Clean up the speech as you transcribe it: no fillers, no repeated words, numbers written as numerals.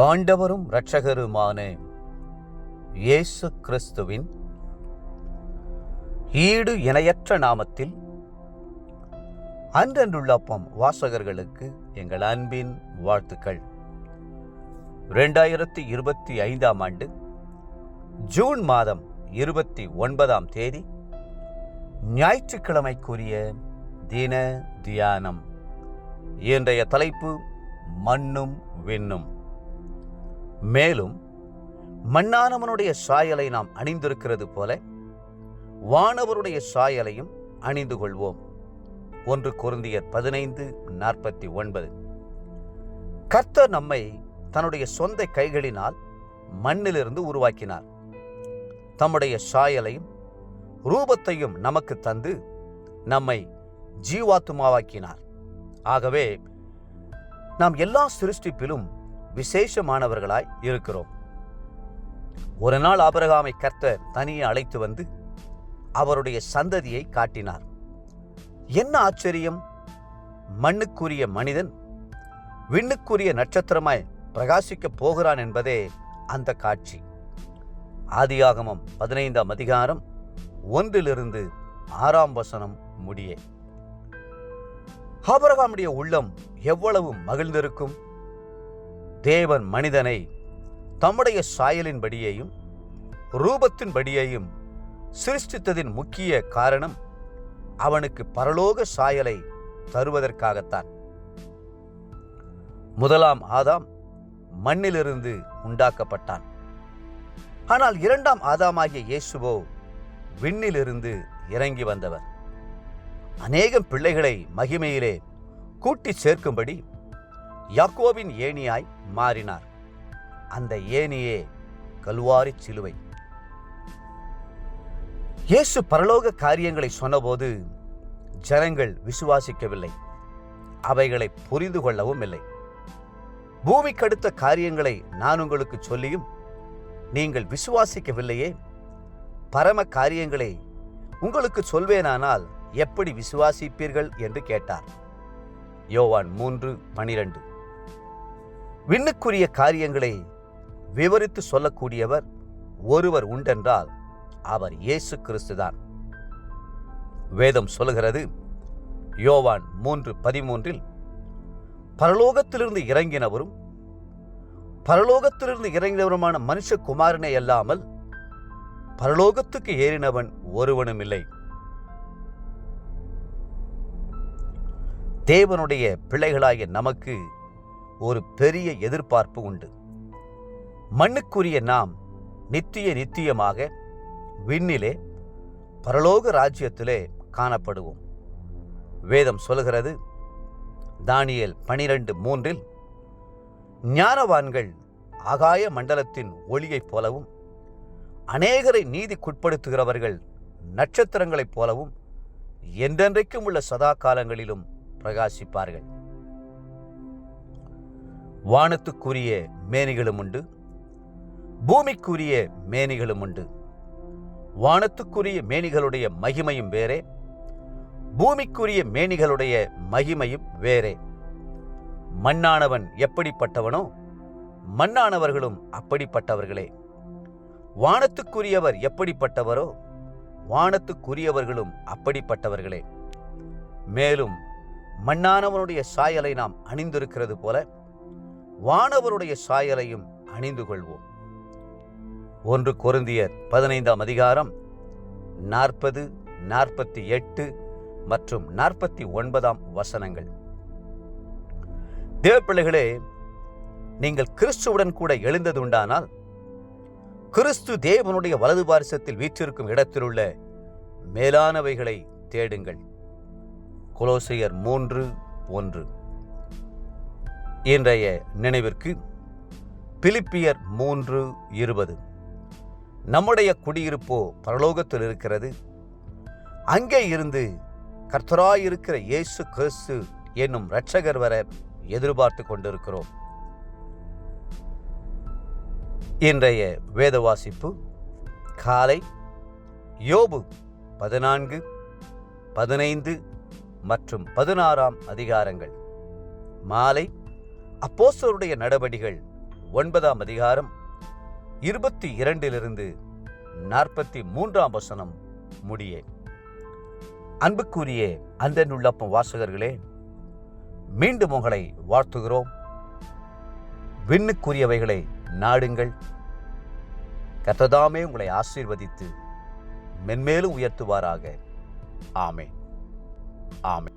ஆண்டவரும் இரட்சகருமான இயேசு கிறிஸ்துவின் ஈடு இணையற்ற நாமத்தில் அன்றன்றுள்ள அப்பம் வாசகர்களுக்கு எங்கள் அன்பின் வாழ்த்துக்கள். 2025 ஆண்டு ஜூன் மாதம் 29ஆம் தேதி ஞாயிற்றுக்கிழமைக்குரிய தின தியானம். இன்றைய தலைப்பு மண்ணும் விண்ணும். மேலும் மண்ணானவனுடைய சாயலை நாம் அணிந்திருக்கிறது போல வானவருடைய சாயலையும் அணிந்து கொள்வோம். 1 கொரிந்தியர் 15:49. கர்த்தர் நம்மை தன்னுடைய சொந்த கைகளினால் மண்ணிலிருந்து உருவாக்கினார். தம்முடைய சாயலையும் ரூபத்தையும் நமக்கு தந்து நம்மை ஜீவாத்துமாவாக்கினார். ஆகவே நாம் எல்லா சிருஷ்டிப்பிலும் விசேஷமானவர்களாய் இருக்கிறோம். ஒரு நாள் ஆபிரகாமை கர்த்தர் தனியே அழைத்து வந்து அவருடைய சந்ததியை காட்டினார். என்ன ஆச்சரியம்! மண்ணுக்குரிய மனிதன் விண்ணுக்குரிய நட்சத்திரமாய் பிரகாசிக்கப் போகிறான் என்பதே அந்த காட்சி. ஆதியாகமம் 15ஆம் அதிகாரம் 1 6 வசனம் முடியே. ஆபிரகாமுடைய உள்ளம் எவ்வளவு மகிழ்ந்திருக்கும்! தேவன் மனிதனை தம்முடைய சாயலின்படியையும் ரூபத்தின்படியையும் சிருஷ்டித்ததின் முக்கிய காரணம் அவனுக்கு பரலோக சாயலை தருவதற்காகத்தான். முதலாம் ஆதாம் மண்ணிலிருந்து உண்டாக்கப்பட்டான். ஆனால் 2ஆம் ஆதாமாகிய இயேசுவோ விண்ணிலிருந்து இறங்கி வந்தவர். அநேகம் பிள்ளைகளை மகிமையிலே கூட்டி சேர்க்கும்படி யாக்கோபின் ஏணியாய் மாறினார். அந்த ஏணியே கல்வாரி சிலுவை. இயேசு பரலோக காரியங்களை சொன்னபோது ஜனங்கள் விசுவாசிக்கவில்லை, அவைகளை புரிந்து கொள்ளவும் இல்லை. பூமிக்கடுத்த காரியங்களை நான் உங்களுக்கு சொல்லியும் நீங்கள் விசுவாசிக்கவில்லையே, பரம காரியங்களை உங்களுக்கு சொல்வேனானால் எப்படி விசுவாசிப்பீர்கள் என்று கேட்டார். யோவான் 3:12. விண்ணுக்குரிய காரியங்களை விவரித்து சொல்லக்கூடியவர் ஒருவர் உண்டென்றால் அவர் இயேசு கிறிஸ்துதான். வேதம் சொல்லுகிறது, யோவான் 3:13, பரலோகத்திலிருந்து இறங்கினவரும் பரலோகத்திலிருந்து இறங்கினவருமான மனுஷகுமாரனே அல்லாமல் பரலோகத்துக்கு ஏறினவன் ஒருவனும் இல்லை. தேவனுடைய பிள்ளைகளாகிய நமக்கு ஒரு பெரிய எதிர்பார்ப்பு உண்டு. மண்ணுக்குரிய நாம் நித்தியமாக விண்ணிலே பரலோக ராஜ்யத்திலே காணப்படுவோம். வேதம் சொல்லுகிறது, தானியேல் 12:3, ஞானவான்கள் ஆகாய மண்டலத்தின் ஒளியைப் போலவும் அநேகரை நீதிக்குட்படுத்துகிறவர்கள் நட்சத்திரங்களைப் போலவும் என்றென்றைக்கும் உள்ள சதா காலங்களிலும் பிரகாசிப்பார்கள். வானத்துக்குரிய மேனிகளும் உண்டு, பூமிக்குரிய மேனிகளும் உண்டு. வானத்துக்குரிய மேனிகளுடைய மகிமையும் வேறே, பூமிக்குரிய மேனிகளுடைய மகிமையும் வேறே. மண்ணானவன் எப்படிப்பட்டவனோ மண்ணானவர்களும் அப்படிப்பட்டவர்களே. வானத்துக்குரியவர் எப்படிப்பட்டவரோ வானத்துக்குரியவர்களும் அப்படிப்பட்டவர்களே. மேலும் மண்ணானவனுடைய சாயலை நாம் அணிந்திருக்கிறது போல வானவருடைய சாயலையும் அணிந்து கொள்வோம். 1 கொரிந்தியர் 15ஆம் அதிகாரம் 40, 48 மற்றும் 49 வசனங்கள். தேவப்பிள்ளைகளே, நீங்கள் கிறிஸ்துவுடன் கூட எழுந்தது உண்டானால் கிறிஸ்து தேவனுடைய வலது பாரிசத்தில் வீற்றிருக்கும் இடத்திலுள்ள மேலானவைகளை தேடுங்கள். கொலோசையர் 3:1. இன்றைய நினைவிற்கு பிலிப்பியர் 3:20. நம்முடைய குடியிருப்போ பரலோகத்தில் இருக்கிறது, அங்கே இருந்து கர்த்தராயிருக்கிற இயேசு கிறிஸ்து என்னும் இரட்சகர் வர எதிர்பார்த்து கொண்டிருக்கிறோம். இன்றைய வேத வாசிப்பு காலை யோபு 14, 15 மற்றும் 16 அதிகாரங்கள். மாலை அப்போஸ்தலருடைய நடபடிகள் 9ஆம் அதிகாரம் 22 43 வசனம் முடிய. அன்புக்குரிய அன்புள்ளப்பம் வாசகர்களே, மீண்டும் உங்களை வாழ்த்துகிறோம். விண்ணுக்குரியவைகளை நாடுங்கள். கர்த்தர் உங்களை ஆசீர்வதித்து மென்மேலும் உயர்த்துவாராக. ஆமென். ஆமென்.